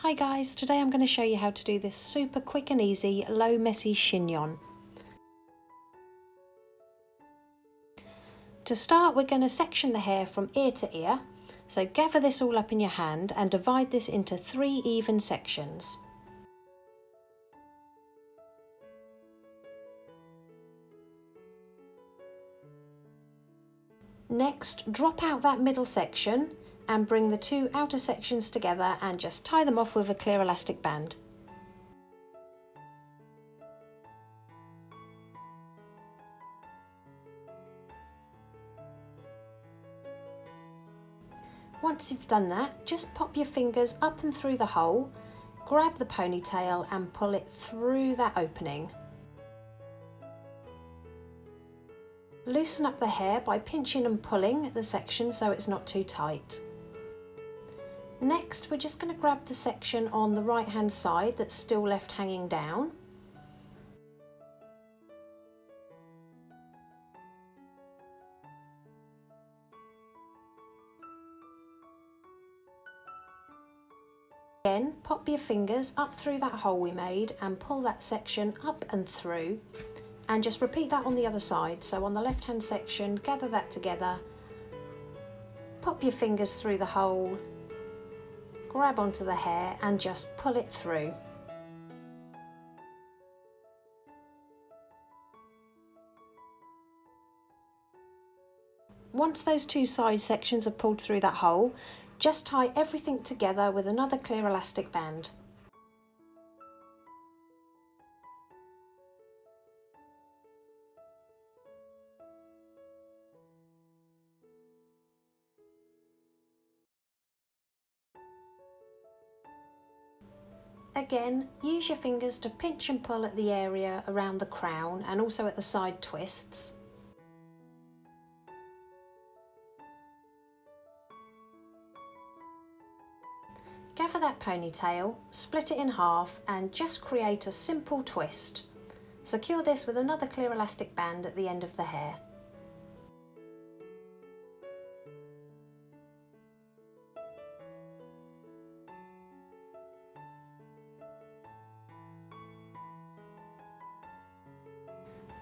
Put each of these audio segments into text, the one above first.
Hi guys, today I'm going to show you how to do this super quick and easy low messy chignon. To start, we're going to section the hair from ear to ear. So gather this all up in your hand and divide this into 3 even sections. Next, drop out that middle section and bring the 2 outer sections together and just tie them off with a clear elastic band. Once you've done that, just pop your fingers up and through the hole, grab the ponytail and pull it through that opening. Loosen up the hair by pinching and pulling the section so it's not too tight. Next, we're just going to grab the section on the right hand side that's still left hanging down. Again, pop your fingers up through that hole we made and pull that section up and through, and just repeat that on the other side. So on the left hand section, gather that together, pop your fingers through the hole, grab onto the hair and just pull it through. Once those 2 side sections are pulled through that hole, just tie everything together with another clear elastic band. Again, use your fingers to pinch and pull at the area around the crown and also at the side twists. Gather that ponytail, split it in half and just create a simple twist. Secure this with another clear elastic band at the end of the hair.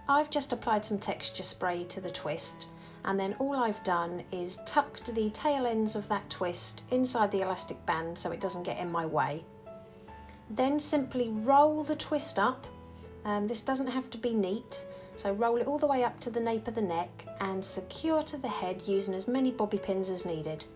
I've just applied some texture spray to the twist, and then all I've done is tucked the tail ends of that twist inside the elastic band so it doesn't get in my way. Then simply roll the twist up. This doesn't have to be neat, so roll it all the way up to the nape of the neck and secure to the head using as many bobby pins as needed.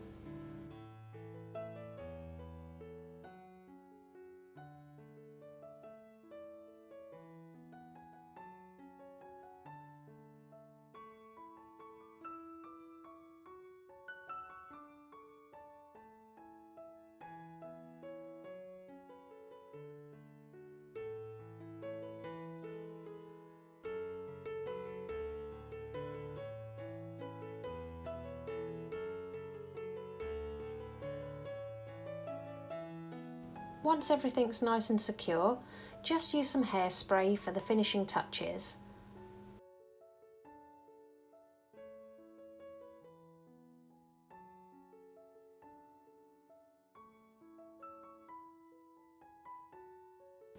Once everything's nice and secure, just use some hairspray for the finishing touches.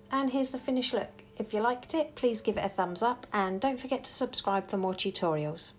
And here's the finished look. If you liked it, please give it a thumbs up and don't forget to subscribe for more tutorials.